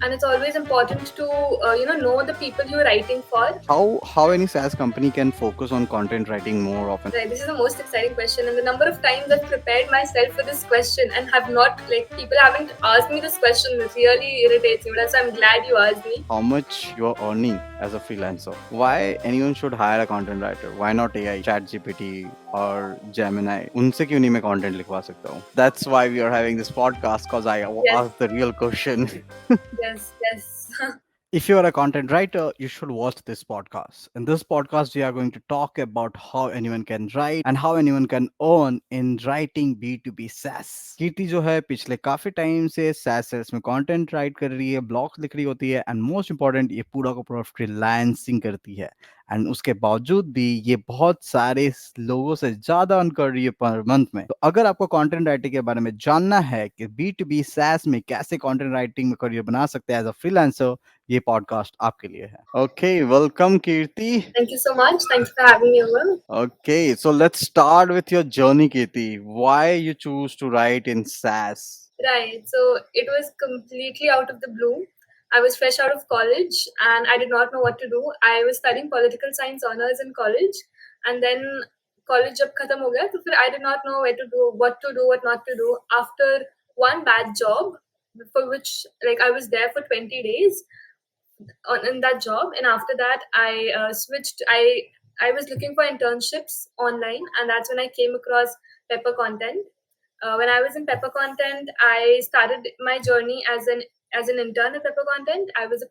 and it's always important to know the people you're writing for. How any SaaS company can focus on content writing more often? Right, this is the most exciting question, and the number of times I've prepared myself for this question and have not, people haven't asked me this question, it really irritates me. So I'm glad you asked me. How much you're earning as a freelancer? Why anyone should hire a content writer? Why not AI, ChatGPT or Gemini? उनसे क्यों नहीं मैं content लिखवा सकता हूँ? That's why we are having this podcast because I Yes, asked the real question. yes. If you are a content writer, you should watch this podcast. In this podcast, we are going to talk about how anyone can write and how anyone can earn in writing B2B SaaS. कीर्ति जो है पिछले काफी time से SaaS Sales में content right कर रही है, blogs लिख रही होती है एंड मोस्ट इंपॉर्टेंट ये पूरा का पूरा फ्रीलांसिंग करती है एंड उसके बावजूद भी ये बहुत सारे लोगों से ज्यादा अर्न कर रही है पर मंथ में। तो अगर आपको कंटेंट राइटिंग के बारे में जानना है कि B2B SaaS में कैसे कंटेंट राइटिंग में करियर बना सकते हैं एज अ फ्रीलांसर, ये पॉडकास्ट आपके लिए है। Okay, welcome Kirti. Thank you so much. Thanks for having me over. Okay, so let's start with your journey, Kirti. Why you choose to write in SaaS? Right. So it was completely out of the blue. I was fresh out of college and I did not know what to do. I was studying political science honors in college, and then college jab khatam ho gaya, to fir I did not know where to do, what not to do. After one bad job, for which I was there for 20 days in that job, and after that I switched. I was looking for internships online, and that's when I came across Pepper Content. When I was in Pepper Content, I started my journey as an intern at Pepper Content. I was a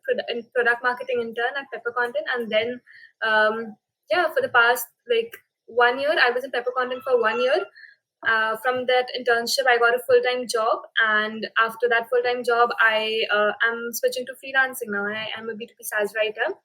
product marketing intern at Pepper Content, and then for the past 1 year, I was in Pepper Content for 1 year. From that internship, I got a full-time job, and after that full-time job, I am switching to freelancing now. I am a B2B SaaS writer.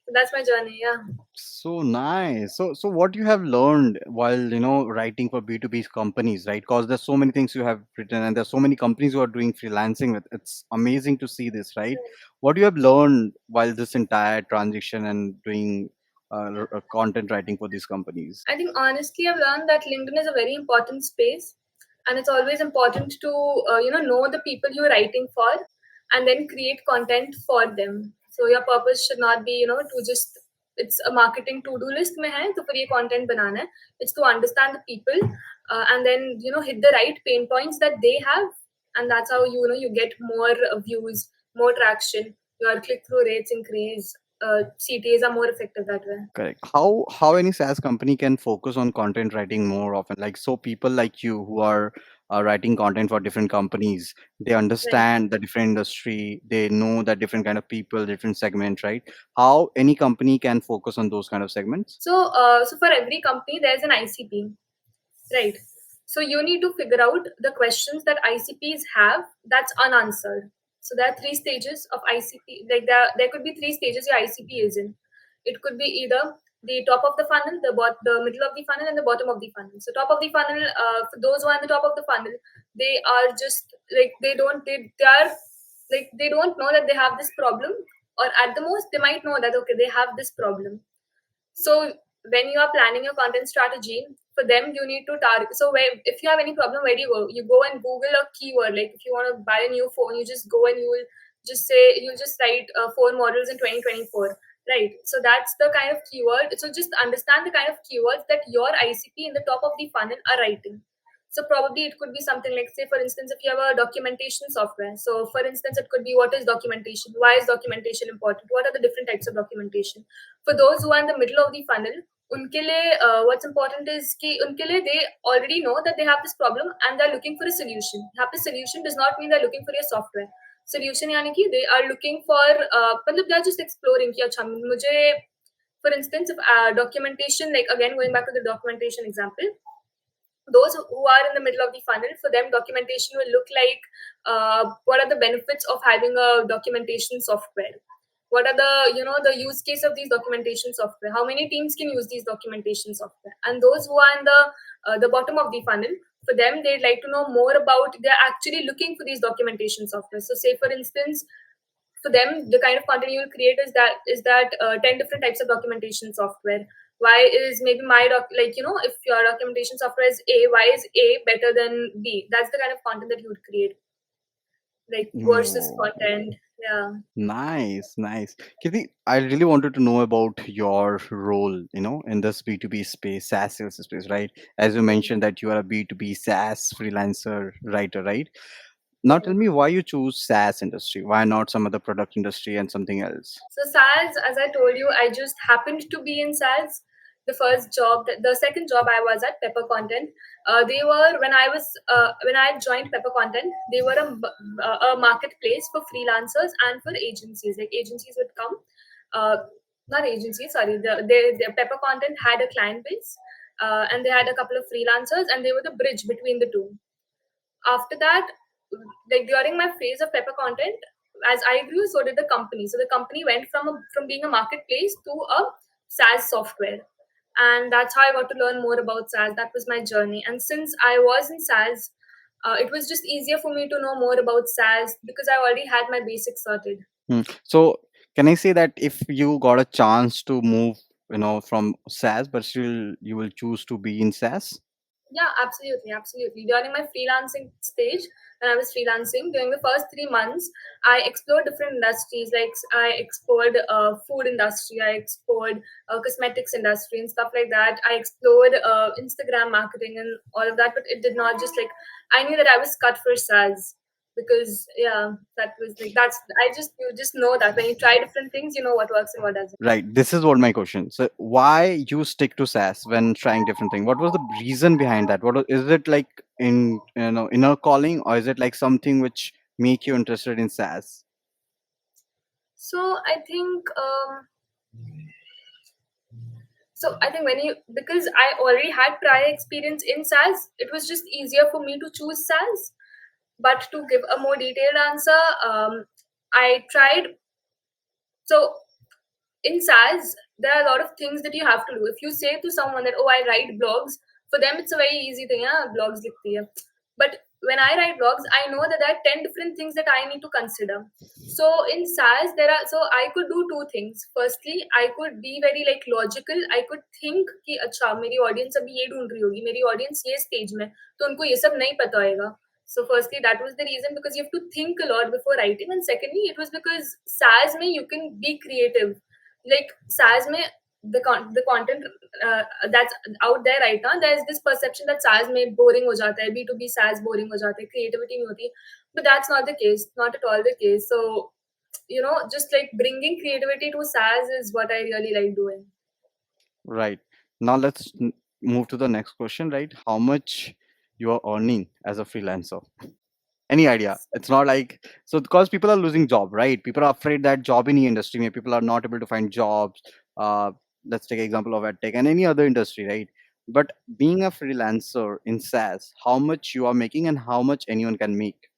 So that's my journey. Yeah. So nice. So what you have learned while writing for B2B companies, right? Because there's so many things you have written, and there's so many companies who are doing freelancing with. It's amazing to see this, right? What you have learned while this entire transition and doing content writing for these companies? I think honestly, I've learned that LinkedIn is a very important space, and it's always important to know the people you're writing for, and then create content for them. So your purpose should not be to just, it's a marketing to do list mein hai to fir ye content banana hai. It's to understand the people, and then hit the right pain points that they have, and that's how you get more views, more traction, your click through rates increase. CTAs are more effective that way. Correct. How any SaaS company can focus on content writing more often? Like, so people like you who are writing content for different companies, they Right. understand the different industry, they know that different kind of people, different segments, right? How any company can focus on those kind of segments? So for every company, there's an ICP, right? So you need to figure out the questions that ICPs have that's unanswered. So there are three stages of ICP. There could be three stages your ICP is in. It could be either the top of the funnel, the middle of the funnel, and the bottom of the funnel. So top of the funnel, for those who are at the top of the funnel, they are just they don't know that they have this problem, or at the most they might know that okay, they have this problem. So when you are planning your content strategy, for them you need to target. So if you have any problem, where do you go? You go and Google a keyword. Like if you want to buy a new phone, you just go and you'll just write phone models in 2024. Right. So that's the kind of keyword. So just understand the kind of keywords that your ICP in the top of the funnel are writing. So probably it could be something like, say, for instance, if you have a documentation software. So for instance, it could be, what is documentation? Why is documentation important? What are the different types of documentation? For those who are in the middle of the funnel, उनके लिए what's important is कि उनके लिए they already know that they have this problem and they're looking for a solution. यहाँ पे solution does not mean they're looking for your software. Solution यानी कि they are looking for मतलब they're just exploring कि अच्छा मुझे, for instance, if documentation, like again going back to the documentation example, those who are in the middle of the funnel, for them documentation will look like what are the benefits of having a documentation software, what are the use case of these documentation software, how many teams can use these documentation software. And those who are in the bottom of the funnel, for them they'd like to know more about, they're actually looking for these documentation software. So say for instance, for them the kind of content you will create is that 10 different types of documentation software. Why is maybe if your documentation software is A, why is A better than B? That's the kind of content that you would create, like versus content. Yeah. Nice, nice. Kirti, I really wanted to know about your role, in this B2B space, SaaS sales space, right? As you mentioned that you are a B2B SaaS freelancer writer, right? Now tell Right. me why you choose SaaS industry. Why not some other product industry and something else? So SaaS, as I told you, I just happened to be in SaaS. The first job, the second job I was at Pepper Content. They were when I joined Pepper Content, they were a marketplace for freelancers and for agencies. Like agencies would come, uh, not agencies, sorry. The Pepper Content had a client base, and they had a couple of freelancers, and they were the bridge between the two. After that, like during my phase of Pepper Content, as I grew, so did the company. So the company went from being a marketplace to a SaaS software, and that's how I got to learn more about SaaS. That was my journey, and since I was in SaaS, it was just easier for me to know more about SaaS because I already had my basics sorted. So can I say that if you got a chance to move, from SaaS, but still you will choose to be in SaaS? Yeah, absolutely, absolutely. During my freelancing stage, when I was freelancing, during the first 3 months, I explored different industries. Like I explored food industry, I explored cosmetics industry and stuff like that. I explored Instagram marketing and all of that, but it did not just like I knew that I was cut for SaaS because yeah, that was like that's I just you just know that when you try different things, you know what works and what doesn't. Right. This is what my question. So why you stick to SaaS when trying different thing? What was the reason behind that? Is it like in inner calling, or is it like something which make you interested in SaaS? So I think. So I think when you because I already had prior experience in SaaS, it was just easier for me to choose SaaS. But to give a more detailed answer, I tried. So in SaaS, there are a lot of things that you have to do. If you say to someone that, oh, I write blogs, for them it's a very easy thing. Yeah, blogs likhti hai. But when I write blogs, I know that there are 10 different things that I need to consider. So in SaaS, so I could do two things. Firstly, I could be very like logical. I could think कि अच्छा मेरी audience अभी ये ढूंढ रही होगी, मेरी audience ये stage में, तो उनको ये सब नहीं पता होएगा. So firstly, that was the reason because you have to think a lot before writing, and secondly, it was because SaaS में you can be creative. Like SaaS में the content that's out there right now, there's this perception that SaaS में boring हो जाता है, B2B SaaS boring हो जाता है, creativity नहीं होती, but that's not the case, not at all the case. So just like bringing creativity to SaaS is what I really like doing. Right. Now let's move to the next question. Right. How much you are earning as a freelancer? Any idea? It's not like, so because people are losing job, right? People are afraid that job in the industry, maybe people are not able to find jobs. uh let's take example of edtech and any other industry, right? But being a freelancer in SaaS, how much you are making and how much anyone can make?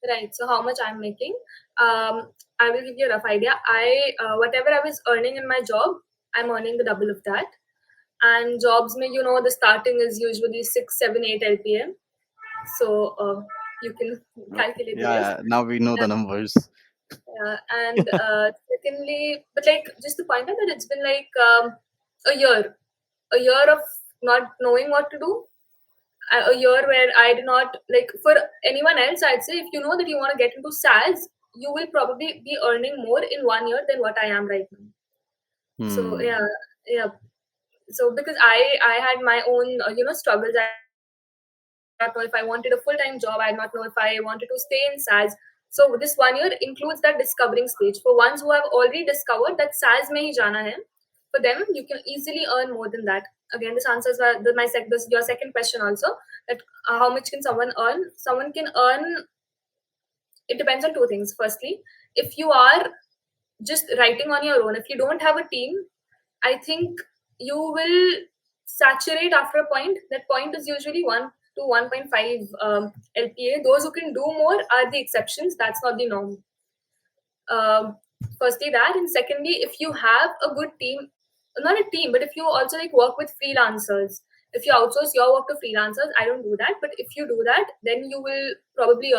Right. So how much I'm making? I will give you a rough idea. I whatever I was earning in my job, I'm earning the double of that. And jobs, mein, the starting is usually 6, 7, 8 LPM. So you can calculate the Yeah, rest. yeah, now we know Yeah, the numbers. and secondly, but like just to point out that it's been like a year of not knowing what to do, a year where I did not like for anyone else. I'd say if you know that you want to get into SaaS, you will probably be earning more in 1 year than what I am right now. So Hmm. yeah, yeah. So because I had my own struggles. I did not know if I wanted a full time job. I did not know if I wanted to stay in SaaS. So this 1 year includes that discovering stage for ones who have already discovered that SaaS में ही जाना है. For them, you can easily earn more than that. Again, this answers your second question also, that how much can someone earn? Someone can earn. It depends on two things. Firstly, if you are just writing on your own, if you don't have a team, I think you will saturate after a point. That point is usually 1 to 1.5 LPA. Those who can do more are the exceptions. That's not the norm. Um, Firstly, that, and secondly, if you have a good team, not a team, but if you also like work with freelancers, if you outsource your work to freelancers, I don't do that, but if you do that, then you will probably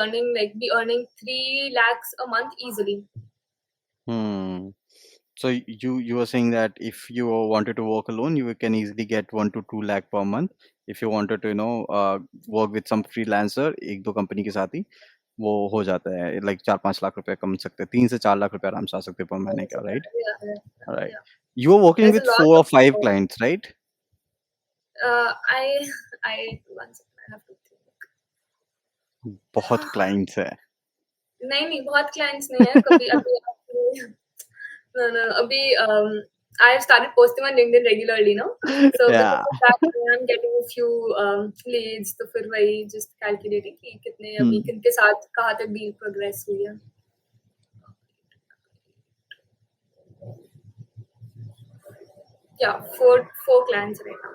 be earning 3 lakhs a month easily. Hmm. So you were saying that if you wanted to work alone, you can easily get 1 to 2 lakh per month. If you wanted to, work with some freelancer, एक दो company के साथ ही, वो हो जाता है, like 4-5 lakh रुपए कमा सकते हैं, 3 से 4 लाख रुपए आराम से आ सकते हैं पर महीने का, right? Yeah, yeah, right. yeah. You are working There's a with lot 4 or 5 of clients, राइट? I one second, I have to think. बहुत क्लाइंट्स है। नहीं नहीं बहुत क्लाइंट्स नहीं है कभी अभी no no अभी I have started posting on LinkedIn regularly now. So या। because of that I'm getting a few leads. तो फिर वही just calculating कि कितने अभी किनके साथ कहाँ तक deal progress हुई है. Yeah, four clients right now.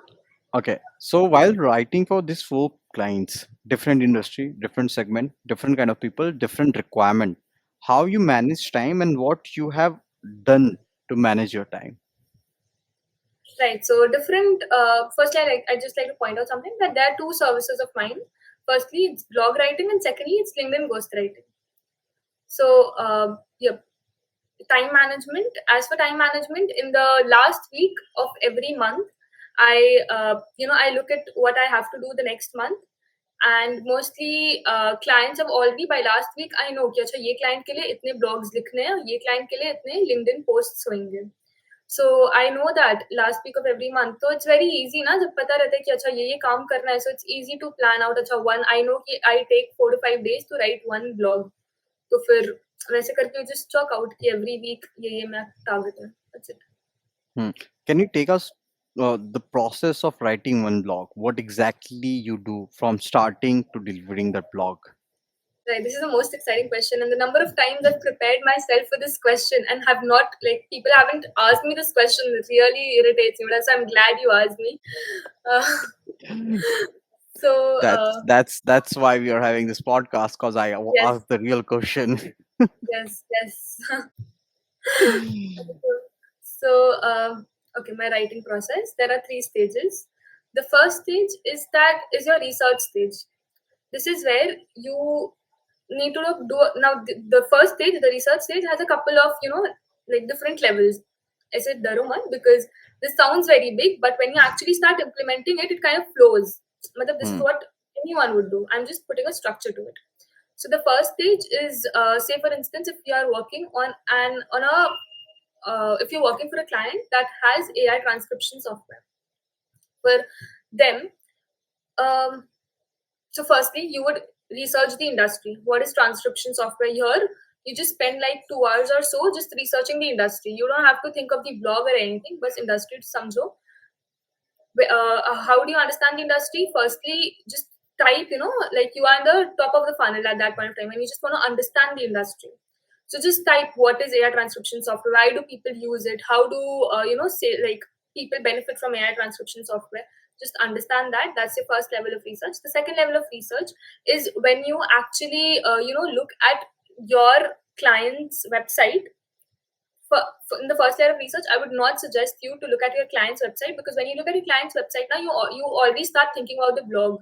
Okay, so while writing for these 4 clients, different industry, different segment, different kind of people, different requirement, how you manage time and what you have done to manage your time? Right. So different. Firstly, I just like to point out something that there are two services of mine. Firstly, it's blog writing, and secondly, it's LinkedIn ghostwriting. So yeah, time management. As for time management, in the last week of every month, I look at what I have to do the next month, and mostly clients have already by last week I know कि अच्छा ये client के लिए इतने blogs लिखने हैं, ये client के लिए इतने LinkedIn posts होंगे. So I know that last week of every month. So it's very easy ना जब पता रहता है कि अच्छा ये काम करना है. So it's easy to plan out. अच्छा one I know कि I take 4 to 5 days to write one blog. तो फिर वैसे करके just chalk out कि every week ये मैं target है. That's it. Can you take us the process of writing one blog? What exactly you do from starting to delivering that blog? Right, this is the most exciting question, and the number of times I've prepared myself for this question and have not, like, people haven't asked me this question. It really irritates me, but so I'm glad you asked me. Uh, so, That's why we are having this podcast, because I yes, asked the real question. yes, yes. So, okay, my writing process. There are 3 stages. The first stage is your research stage. This is where you need to do now. The first stage, the research stage, has a couple of like different levels. I said Daruman because this sounds very big, but when you actually start implementing it, it kind of flows. Matlab, this is what anyone would do. I'm just putting a structure to it. So the first stage is, say for instance, if you are working on a if you're working for a client that has AI transcription software, for them, um, so firstly, you would research the industry. What is transcription software here? You just spend like 2 hours or so just researching the industry. You don't have to think of the blog or anything, but industry to samjho. How do you understand the industry? Firstly, just type, like you are in the top of the funnel at that point of time and you just want to understand the industry. So just type what is AI transcription software? Why do people use it? How do, say like people benefit from AI transcription software? Just understand that. That's your first level of research. The second level of research is when you actually, look at your client's website. In the first layer of research, I would not suggest you to look at your client's website, because when you look at your client's website now, you already start thinking about the blog.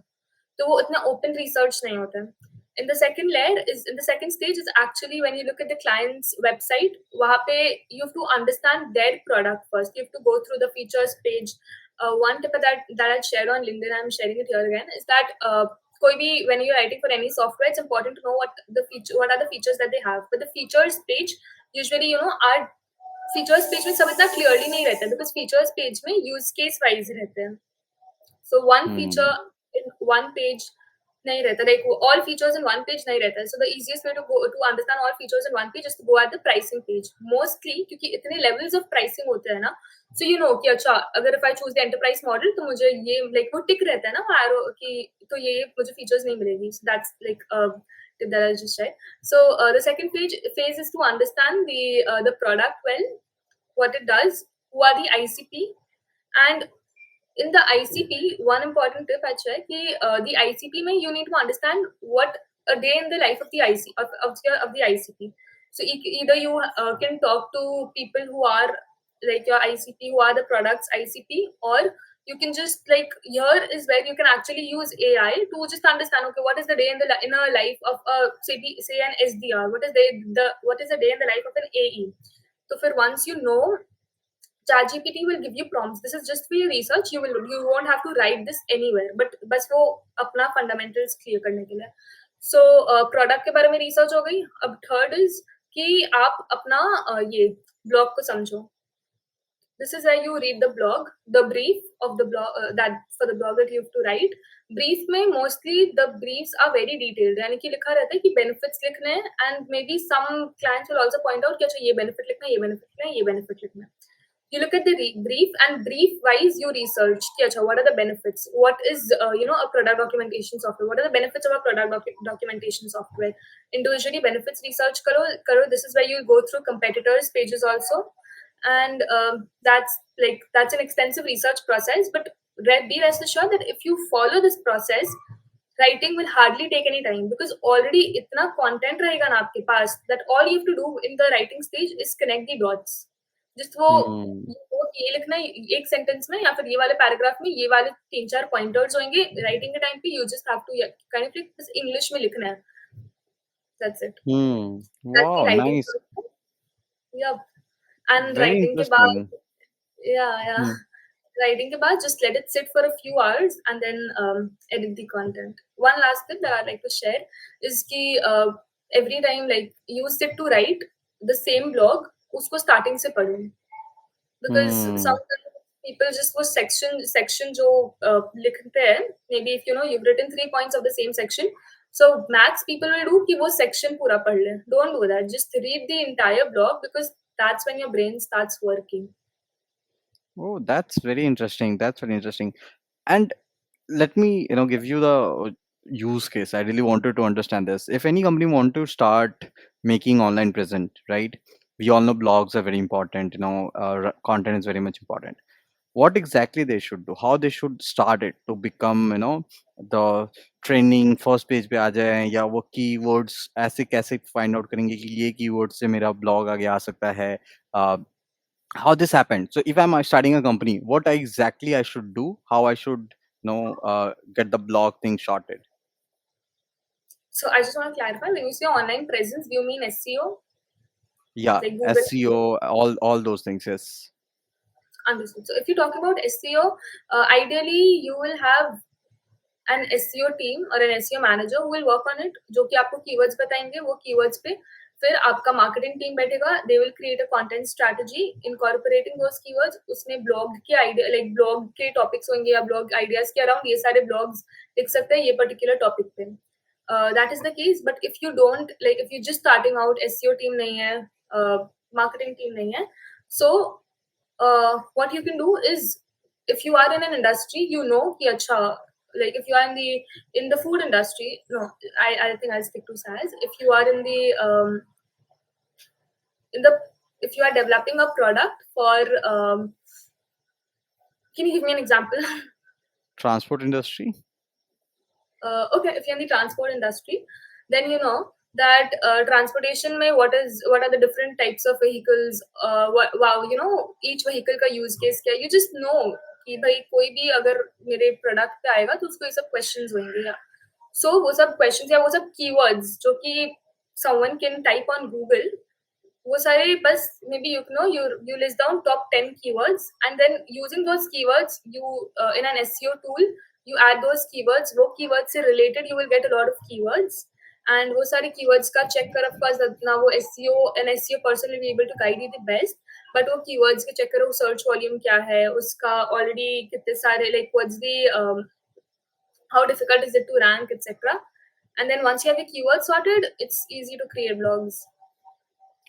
So वो इतना open research नहीं होता है. In the second stage is actually when you look at the client's website. वहाँ पे you have to understand their product first. You have to go through the features page. One tip that I shared on LinkedIn, I'm sharing it here again, is that कोई भी when you're writing for any software, it's important to know what are the features that they have. But the features page usually are features page में सब इतना clearly नहीं रहता है, because features page में use case wise रहते हैं. So one feature in one page नहीं रहता, like all features in one page नहीं रहता है. So the easiest way to understand all features in one page is to go at the pricing page mostly, क्योंकि इतने levels of pricing होते हैं ना. सो कि अच्छा अगर if I choose the enterprise model तो मुझे ये लाइक वो टिक रहता है ना वो एरो कि तो ये मुझे फीचर्स नहीं मिलेगी. So that's like tip that I just said. So the second phase is to understand the product well, what it does, who are the ICP, and in the ICP, one important tip actually कि the ICP में you need to understand what a day in the life of the of the ICP. So either you can talk to people who are like your ICP, who are the product's ICP, or you can just like here is where you can actually use AI to just understand, okay, what is the day in the inner life of a say an SDR, what is the day in the life of an AE. So for once you know, ChatGPT will give you prompts. This is just for your research. You won't have to write this anywhere. But बस वो अपना fundamentals clear करने के लिए. So product के बारे में research हो गई. अब थर्ड इज कि आप अपना ये ब्लॉग को समझो. This is where you read the blog, the brief of the blog, that for the blog that you have to write. Brief में mostly the briefs are very detailed. यानी कि लिखा रहता है कि benefits लिखने हैं, and maybe some clients will also point out कि अच्छा ये benefit लिखना है, ये benefit लिखना है, ये benefit लिखना है. You look at the brief, and brief wise you research कि अच्छा what are the benefits, what is a product documentation software, what are the benefits of a product documentation software. Individually benefits research karo. This is where you go through competitors pages also, and that's an extensive research process. But be rest assured that if you follow this process, writing will hardly take any time, because already itna content rahega na aapke paas that all you have to do in the writing stage is connect the dots. Just Hmm. वो ये लिखना है एक sentence में, या फिर ये वाले पैराग्राफ में ये वाले 3-4 पॉइंटर्स होंगे. राइटिंग के टाइम पे you just have to kind of बस इंग्लिश में लिखना है. That's it. Hmm. That's the Wow, writing nice. Process. Yeah. And Very writing के बाद, interesting. या Hmm. writing ke baad just let it sit for a few hours, and then edit the content. One last tip that I'd like to share is ki every time like you sit to write the same blog, usko starting se padho, because Hmm. sometimes people just वो section जो लिखते हैं, maybe if you've written 3 points of the same section, so max people will do कि वो section पूरा पढ़ ले. Don't do that. Just read the entire blog, because that's when your brain starts working. Oh, that's very interesting. That's very interesting. And let me, give you the use case. I really wanted to understand this. If any company want to start making online present, right? We all know blogs are very important. Content is very much important. What exactly they should do? How they should start it to become, the training first page पे आ जाए, या वो keywords ऐसे कैसे find out करेंगे कि ये keywords से मेरा blog आगे आ सकता है. uh, how this happened. So if I'm starting a company, what exactly I should do, how I should get the blog thing sorted. So I just want to clarify, when you say online presence, do you mean SEO, Yeah, like Google SEO? SEO, all those things. Yes. Understood. So if you talk about SEO, ideally you will have an SEO team or an SEO manager who will work on it, जो कि आपको keywords बताएंगे. वो keywords पे फिर आपका marketing team बैठेगा. They will create a content strategy incorporating those keywords. उसमें blog के idea, like blog के topics होंगे या blog ideas के around ये सारे blogs लिख सकते हैं ये particular topic पे. That is the case. But if you don't, like if you're just starting out, SEO team नहीं है, marketing team नहीं है, so what you can do is, if you are in an industry, कि अच्छा, like if you are in the food industry, no, I think I'll stick to SaaS. If you are in the if you are developing a product for can you give me an example? Transport industry. Okay, if you're in the transport industry, then you know that transportation mein what are the different types of vehicles, wow, each vehicle ka use case kya है. You just know कि भाई कोई भी अगर मेरे product पे आएगा तो उसको ये सब क्वेश्चंस होंगे, या सो वो सब क्वेश्चंस या वो सब कीवर्ड्स जो कि someone can type on Google, वो सारे बस maybe you list down top 10 keywords, and then using those keywords you in an SEO tool you add those keywords. वो keywords से related you will get a lot of keywords, and वो सारे keywords का check कर. Of course ना वो an SEO person will be able to guide you the best, but वो keywords के check करो, search volume क्या है उसका, already कितने सारे, like what's the how difficult is it to rank, etc. And then once you have the keywords sorted, it's easy to create blogs.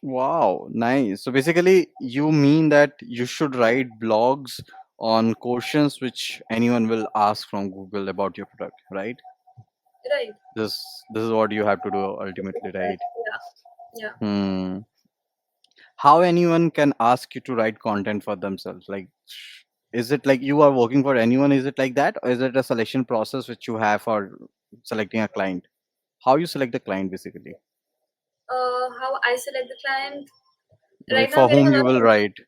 Wow, nice. So basically, you mean that you should write blogs on questions which anyone will ask from Google about your product, right? Right. This is what you have to do ultimately, right? Yeah. Yeah. Hmm. How anyone can ask you to write content for themselves? Like, is it like you are working for anyone? Is it like that, or is it a selection process which you have for selecting a client? How you select the client basically? How I select the client? Like Right now, I'm for getting whom a you lot will of write?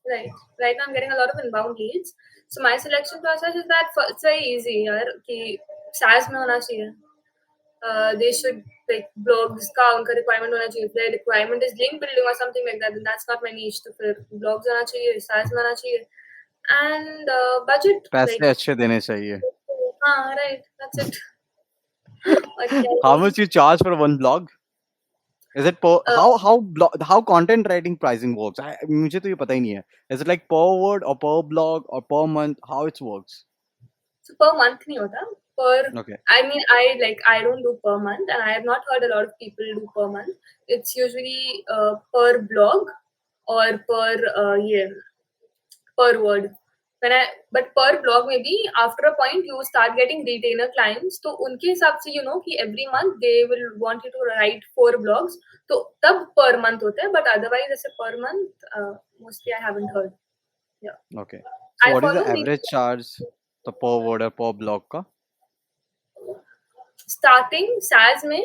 right. Right now, I'm getting a lot of inbound leads. So my selection process is that it's very easy. यार कि SaaS में होना चाहिए. They should, like blogs का उनका requirement होना चाहिए. If their requirement is link building or something like that, then that's not my niche. तो फिर blogs आना चाहिए, SaaS में आना चाहिए, and budget, पैसे like अच्छे देने चाहिए. हाँ, right. That's it. और क्या How he much you charge for one blog? Is it per uh, how content writing pricing works? मुझे तो ये पता ही नहीं है. Is it like per word or per blog or per month? How it works? so per month नहीं होता, per Okay. I mean I don't do per month, and I have not heard a lot of people do per month. It's usually per blog or per year, per word. When I but per blog maybe after a point you start getting retainer clients, तो उनके हिसाब से you know कि every month they will want you to write 4 blogs, तो तब per month होता है, but otherwise ऐसे per month mostly I haven't heard. Yeah, Okay. So I what is the follow average these charge the per word or per blog का? starting SaaS में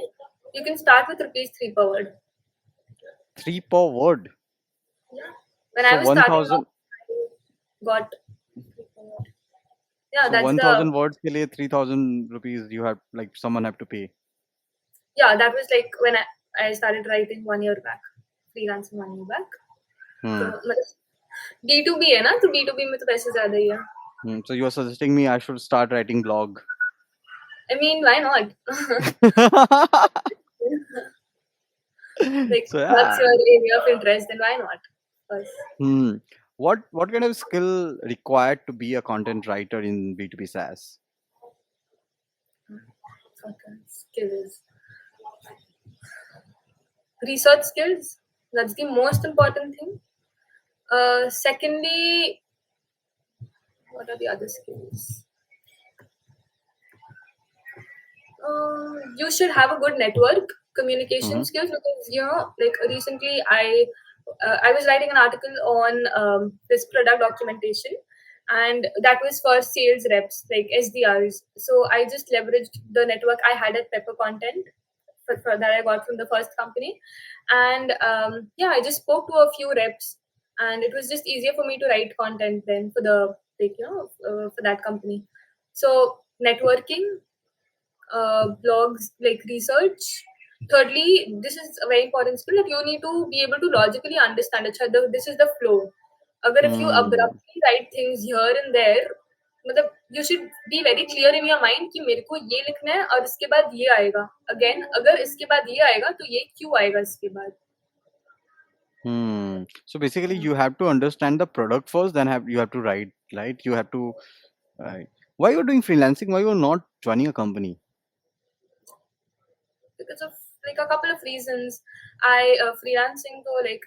you can start with rupees 3 per word. 3 per word. Yeah, when So I was starting 1000 off, I got 3 per word. Yeah, so that's the 1000 words के लिए 3000 rupees you have like someone have to pay. yeah that was like when I started writing 1 year back, freelancing 1 year back. तो Hmm. मतलब D2B है ना, तो D2B में तो पैसे ज्यादा ही है. So you are suggesting me I should start writing blog. I mean, why not? Like, So that's yeah. your area of interest, then why not? First, Hmm. What kind of skill required to be a content writer in B2B SaaS? okay, skills, research skills. That's the most important thing. Secondly, what are the other skills? You should have a good network communication Mm-hmm. skills, because you know like recently I was writing an article on this product documentation, and that was for sales reps like SDRs. So I just leveraged the network I had at Pepper Content that I got from the first company, and yeah, I just spoke to a few reps, and it was just easier for me to write content then for the like you know for that company. So networking, blogs, like research. Thirdly, this is a very important skill that you need to be able to logically understand. अच्छा, this is the flow. अगर if you Hmm. abruptly write things here and there, मतलब you should be very clear in your mind कि मेरे को ये लिखना है और इसके बाद ये आएगा. Again, अगर इसके बाद ये आएगा तो ये क्यों आएगा इसके बाद. Hmm. So basically, you have to understand the product first, then you have to write, right? You have to write. Why you're doing freelancing? Why you're not joining a company? Because of like a couple of reasons. I freelancing though like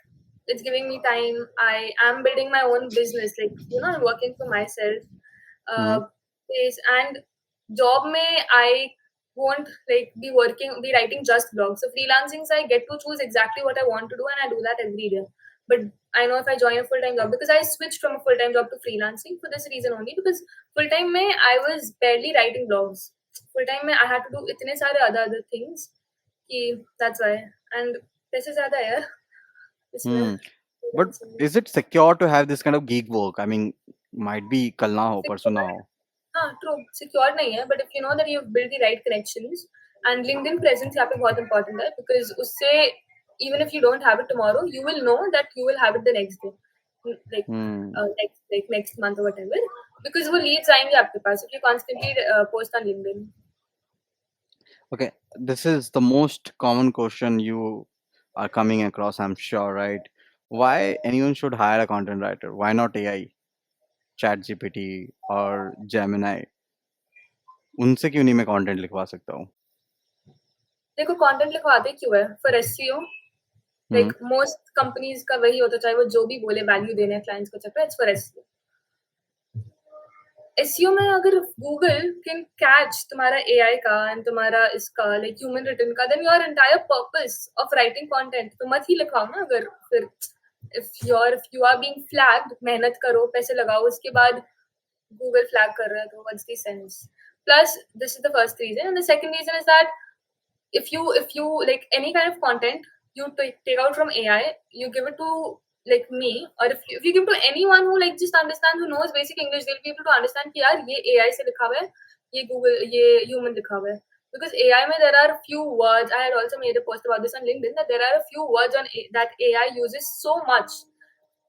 it's giving me time. I am building my own business, like you know, I'm working for myself. Hmm. Is and job may I won't like be writing just blogs. So freelancing, so I get to choose exactly what I want to do, and I do that every day. But I know if I join a full time job, because I switched from a full time job to freelancing for this reason only, because full time may I was barely writing blogs. Full time may I had to do इतने सारे other things कि that's why. And पैसे ज़्यादा है यार इसमें Hmm. But freelancing में. is it secure to have this kind of gig work? I mean, might be कल ना हो परसों ना Secure, हो. हाँ true, secure नहीं है, but if you know that you've built the right connections, and LinkedIn presence यहाँ पे बहुत important है, because उससे even if you don't have it tomorrow, you will know that you will have it the next day, like Hmm. next month or whatever, because वो leads आएंगे आपके पास if you constantly post on LinkedIn. Okay, this is the most common question you are coming across, I'm sure, right? Why anyone should hire a content writer? Why not AI, ChatGPT or Gemini? उनसे क्यों नहीं मैं content लिखवा सकता हूँ? देखो content लिखवाते क्यों है, for SEO. Hmm. Like most companies का वही होता है, चाहे वो जो भी बोले वैल्यू देने हैं क्लाइंट्स को, चक्कर इट्स फॉर एसईओ. एसईओ में अगर गूगल कैन कैच तुम्हारा एआई का एंड तुम्हारा इसका लाइक ह्यूमन रिटन का, then your entire purpose of writing content तो मत ही लिखाओ ना. अगर फिर if you are being flagged, मेहनत करो, पैसे लगाओ, उसके बाद गूगल फ्लैग कर रहा है, तो what's the sense? Plus this is the first reason, and the second reason is that if you like any kind of content you take out from AI, you give it to like me, or if you give to anyone who like just understands, who knows basic English, they'll be able to understand कि यार ये AI से लिखा हुआ है, ये Google ये human लिखा हुआ है. Because AI में there are few words. I had also made a post about this on LinkedIn, that there are a few words that AI uses so much.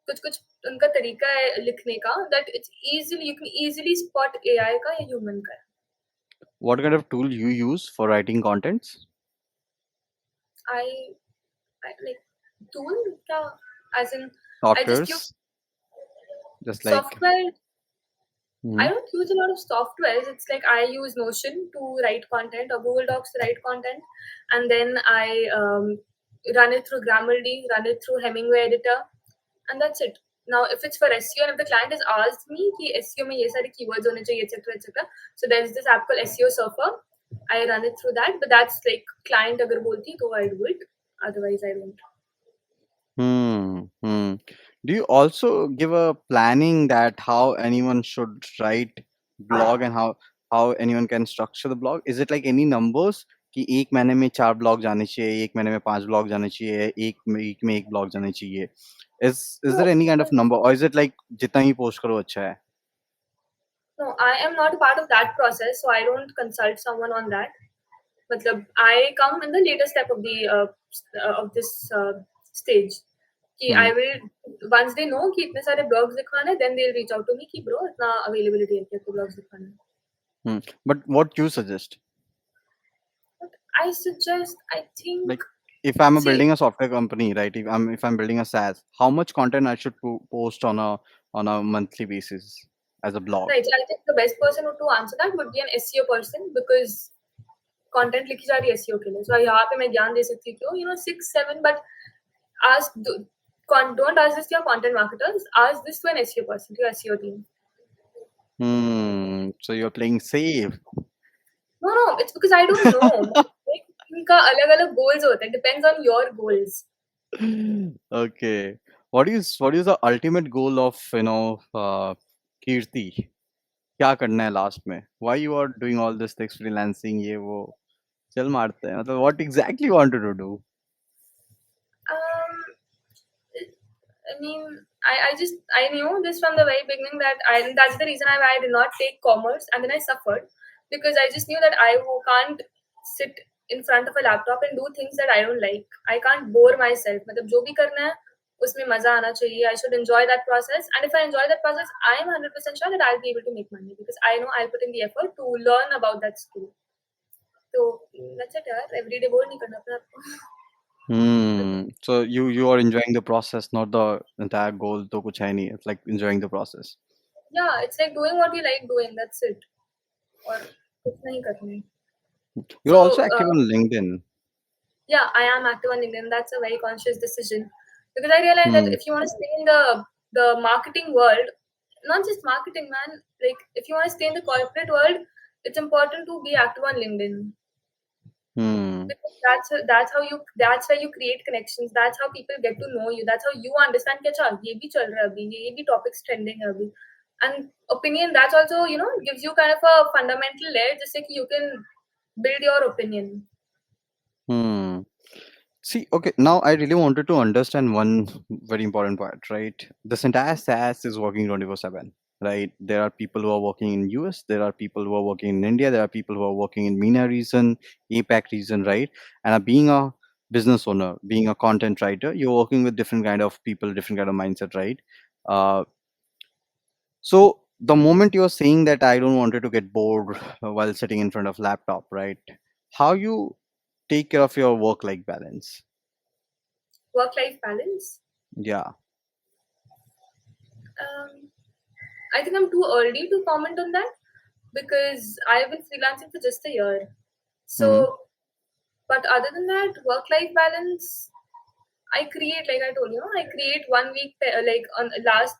कुछ कुछ उनका तरीका है लिखने का, that it's easily you can easily spot AI का या human का है. What kind of tool you use for writing contents? I, I like tool क्या as in I just use Softwares, just like. software. I Hmm. don't use a lot of softwares. It's like I use Notion to write content or Google Docs to write content, and then I run it through Grammarly, run it through Hemingway Editor, and that's it. Now, if it's for SEO and if the client has asked me कि SEO में ये सारे keywords होने चाहिए, etc., etc., so there's this app called SEO Surfer. I run it through that, but that's like client अगर बोलती तो I do it. Otherwise, I don't. Hmm. Do you also give a planning that how anyone should write blog and how anyone can structure the blog? Is it like any numbers कि एक महीने में 4 blog जाने चाहिए, एक महीने में 5 blog जाने चाहिए, एक वीक में एक ब्लॉग जाने चाहिए? Is there No, any kind of number, or is it like जितना ही पोस्ट करो अच्छा है? no, I am not a part of that process, so I don't consult someone on that. मतलब I come in the later step of the of this stage कि Hmm. I will once they know कि इतने सारे blogs दिखवाने हैं, then they'll reach out to me कि bro इतना availability है कि आपको blogs दिखवाने हैं. Hmm. But what you suggest? But I suggest I think Like if I'm see building a software company, right? If I'm building a SaaS, how much content I should post on a monthly basis as a blog? right, I think the best person to answer that would be an SEO person because content लिखी जा रही है SEO के लिए. So यहाँ पे मैं ज्ञान दे सकती हूँ, you know, 6 7, but ask don't ask this to your content marketers. Ask this to an SEO person, to your SEO team. So you're playing safe. No, it's because I don't know. Like, इनका अलग-अलग goals होते हैं. Depends on your goals. Okay. What is the ultimate goal of Kirti? क्या करना है last में? Why you are doing all this things, freelancing, ये वो चल मारते हैं, मतलब what exactly you wanted to do? Um, I mean, I knew this from the very beginning that that's the reason I did not take commerce, and then I suffered because I just knew that can't sit in front of a laptop and do things that I don't like. I can't bore myself. मतलब जो भी करना है उसमें मजा आना चाहिए. I should enjoy that process, and if I enjoy that process, I am 100% sure that I'll be able to make money because I know I'll put in the effort to learn about that skill. So that's it, यार. Every day bore नहीं करना अपने आप को. So you are enjoying the process, not the entire goal. तो कुछ है नहीं. It's like enjoying the process. Yeah, it's like doing what you like doing. That's it. और कुछ नहीं करना है. You're So also active on LinkedIn. yeah, I am active on LinkedIn. That's a very conscious decision because I realized that Hmm. if you want to stay in the marketing world, not just marketing, man. Like if you want to stay in the corporate world, it's important to be active on LinkedIn Hmm. because that's where you create connections. That's how people get to know you. That's how you understand कि अच्छा ये भी चल रहा है अभी, ये भी topics trending है अभी. And opinion, that's also, you know, gives you kind of a fundamental layer just like you can build your opinion. Hmm. See, okay, now I really wanted to understand one very important part, right? This entire SaaS is working 24/7, right? There are people who are working in US, there are people who are working in India, there are people who are working in MENA region, APAC region, right? And being a business owner, being a content writer, you're working with different kind of people, different kind of mindset, right? Uh, so the moment you're saying that I don't wanted to get bored while sitting in front of laptop, right? How you take care of your work-life balance? Work-life balance. Yeah. Um, I think I'm too early to comment on that because I've been freelancing for just a year. Hmm. So, but other than that, work-life balance, I create, like I told you, I create 1 week, like on last,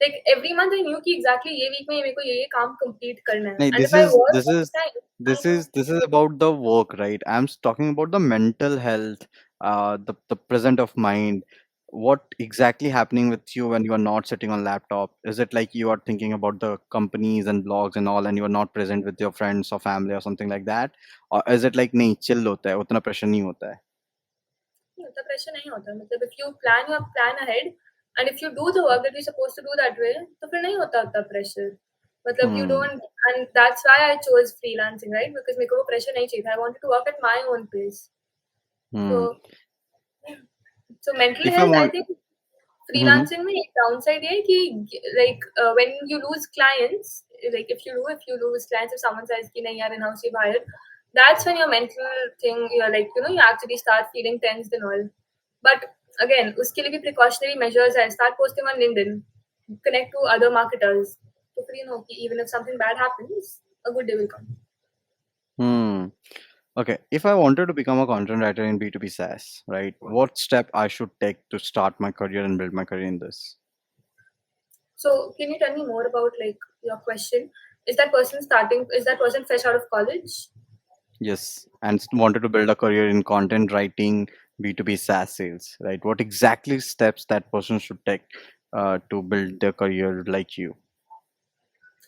like every month I knew कि exactly ये week में मेरे को ये काम complete करना है. Like, And this if I is work this all is the time, I this know. is this is about the work, right? Talking about the mental health, the present of mind. What exactly happening with you when you are not sitting on laptop? Is it like you are thinking about the companies and blogs and all, and you are not present with your friends or family or something like that? Or is it like नहीं chill होता है, उतना pressure नहीं होता है? उतना pressure नहीं होता मतलब if you plan your plan ahead and if you do the work that you're supposed to do that way तो फिर नहीं होता उतना प्रेशर मतलब you Hmm. don't and that's why I chose freelancing right because मेरे को वो pressure नहीं चाहिए था I wanted to work at my own pace Hmm. so so mental If I health I want. think Hmm. freelancing में एक downside ये है कि like when you lose clients like if you lose clients, if someone says ki nahi yaar in house ye bahar, that's when your mental thing, you're like, you actually start feeling tensed and all. But again, uske liye bhi precautionary measures hai. Start posting on LinkedIn, connect to other marketers, so फिर even if something bad happens, a good day will come. Hmm. Okay. If I wanted to become a content writer in B2B SaaS, right, what step I should take to start my career and build my career in this? So can you tell me more about like your question? Is that person starting? Is that person fresh out of college? Yes. And wanted to build a career in content writing, B2B SaaS sales, right? What exactly steps that person should take to build their career like you?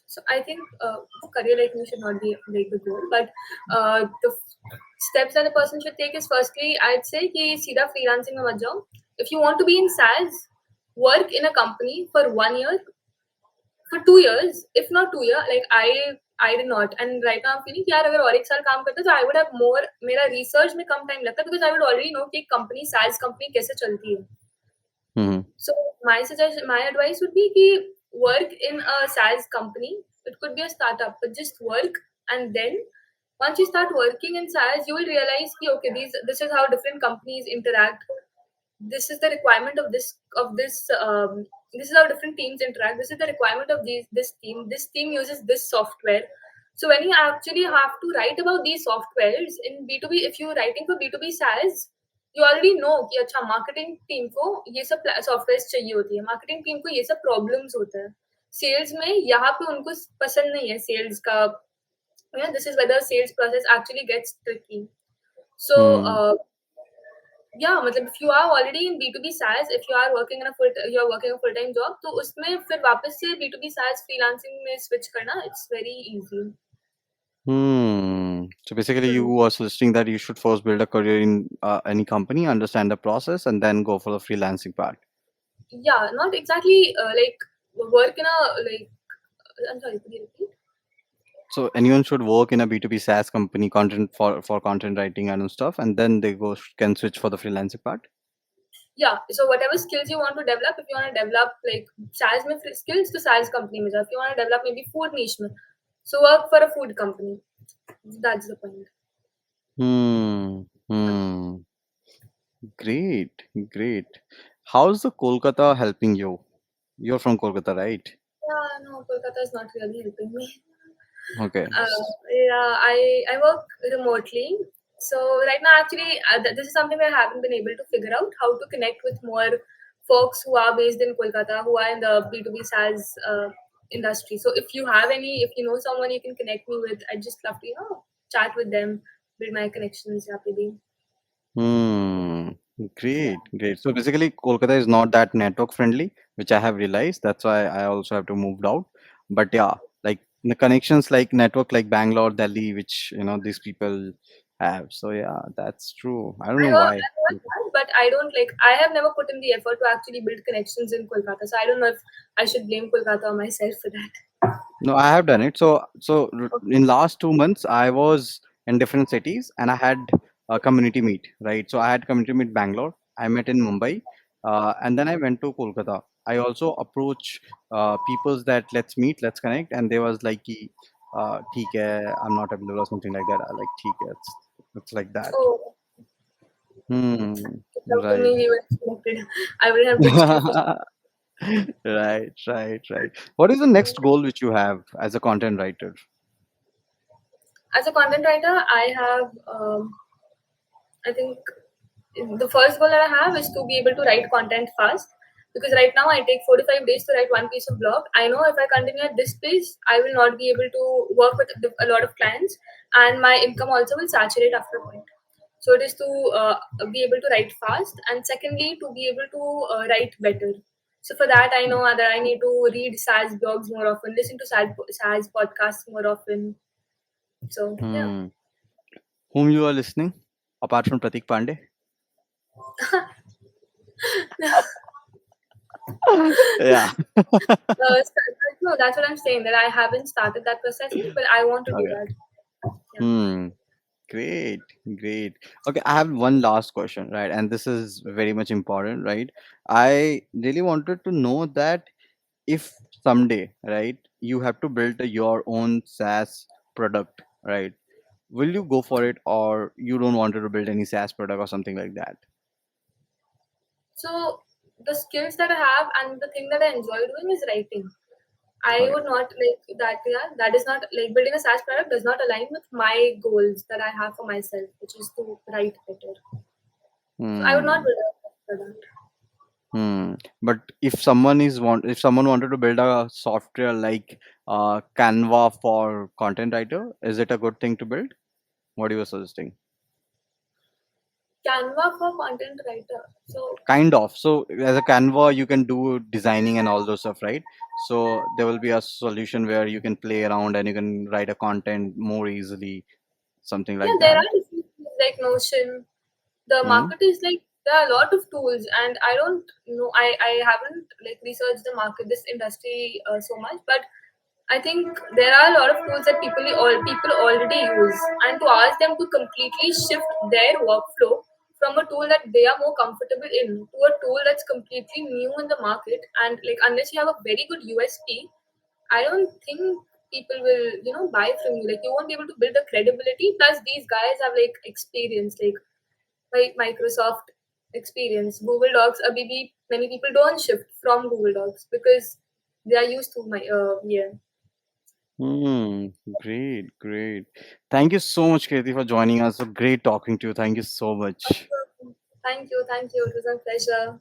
So I think career like me should not be like the goal, but steps that a person should take is firstly, I'd say कि सीधा freelancing में मत जाओ. If you want to be in SaaS, work in a company for 1 year, for 2 years, if not 2 year. Like I did not, and right now I'm feeling कि यार अगर और एक साल काम करते तो I would have more. मेरा research में कम time लगता because I would already know कि company SaaS company कैसे चलती है. Hmm. So my advice would be ki work in a SaaS company. It could be a startup, but just work, and then once you start working in SaaS, you will realize ki okay, this is how different companies interact. This is the requirement of this. This is how different teams interact. This is the requirement of this team. This team uses this software. So when you actually have to write about these softwares in B2B, if you're writing for B2B SaaS, you already know कि अच्छा marketing team को ये सब software चाहिए होती है, marketing team को ये सब problems होता है. Sales में यहाँ पे उनको पसंद नहीं है sales का. This is where the sales process actually gets tricky. So Hmm. yeah, मतलब if you are already in B2B SaaS, if you are working in you are working a full time job, तो उसमें फिर वापस से B2B SaaS freelancing में switch करना, it's very easy. Hmm. So basically, you Hmm. were suggesting that you should first build a career in any company, understand the process, and then go for the freelancing part. Yeah, not exactly like work in a like. I'm sorry, could you repeat? So anyone should work in a B2B SaaS company, content for content writing and stuff, and then they can switch for the freelancing part. Yeah, so whatever skills you want to develop, if you want to develop like SaaS में skills to SaaS company में जाओ. If you want to develop maybe food niche में, so work for a food company. That's the point. Hmm. Hmm. Great. Great. How's the Kolkata helping you? You're from Kolkata, right? Yeah, no, Kolkata is not really helping me. Okay. Yeah, I work remotely. So right now, actually, this is something that I haven't been able to figure out how to connect with more folks who are based in Kolkata, who are in the B2B SaaS industry. So if you know someone you can connect me with, I'd just love to chat with them, build my connections rapidly. Hmm. Great, great. So basically, Kolkata is not that network friendly, which I have realized. That's why I also have to move out. But yeah, like the connections like network like Bangalore, Delhi, which these people have. So yeah, that's true. I don't know why. I heard that, but I don't like. I have never put in the effort to actually build connections in Kolkata. So I don't know if I should blame Kolkata or myself for that. No, I have done it. Okay. In last 2 months, I was in different cities and I had a community meet, right? So I had community meet Bangalore. I met in Mumbai, and then I went to Kolkata. I also approach people's that let's meet, let's connect, and they was like, कि, ठीक है, I'm not available or something like that. I like, ठीक है, it's like that. Oh, Hmm. love to Right. me, we were connected. I would have ditched you for Right, right, right. What is the next goal which you have as a content writer? as a content writer. I think the first goal that I have is to be able to write content fast, because right now I take 4 to 5 days to write one piece of blog. I know if I continue at this pace, I will not be able to work with a lot of clients, and my income also will saturate after a point. So it is to be able to write fast, and secondly to be able to write better. So for that, I know that I need to read SaaS blogs more often, listen to SaaS podcasts more often. So yeah. Hmm. Whom you are listening apart from Pratik Pandey? Yeah. No, that's what I'm saying. That I haven't started that process yet, but I want to do Okay. that. Yeah. Hmm. Great. Great. Okay. I have one last question, right? And this is very much important, right? I really wanted to know that if someday, right? you have to build your own SaaS product, right? Will you go for it, or you don't want to build any SaaS product or something like that? So the skills that I have and the thing that I enjoy doing is writing. I Okay. would not like that. Yeah, that is not like building a SaaS product does not align with my goals that I have for myself, which is to write better. So I would not Hmm. build a SaaS product. Hmm. But if someone wanted to build a software like Canva for content writer, is it a good thing to build? What are you suggesting? Canva for content writer. So Kind of. So as a Canva, you can do designing and all those stuff, right? So there will be a solution where you can play around and you can write a content more easily, something yeah, like there that. are different things like Notion. The Hmm. market is like there are a lot of tools, and I don't know. I haven't like researched the market, this industry so much, but I think there are a lot of tools that people already use, and to ask them to completely shift their workflow from a tool that they are more comfortable in to a tool that's completely new in the market, and like unless you have a very good USP, I don't think people will buy from you. Like you won't be able to build the credibility. Plus, these guys have like experience, like Microsoft experience. Google Docs, maybe many people don't shift from Google Docs because they are used to my yeah. Hmm. Great, great. Thank you so much, Kirti, for joining us. So great talking to you. Thank you so much. Thank you. Thank you. It was a pleasure.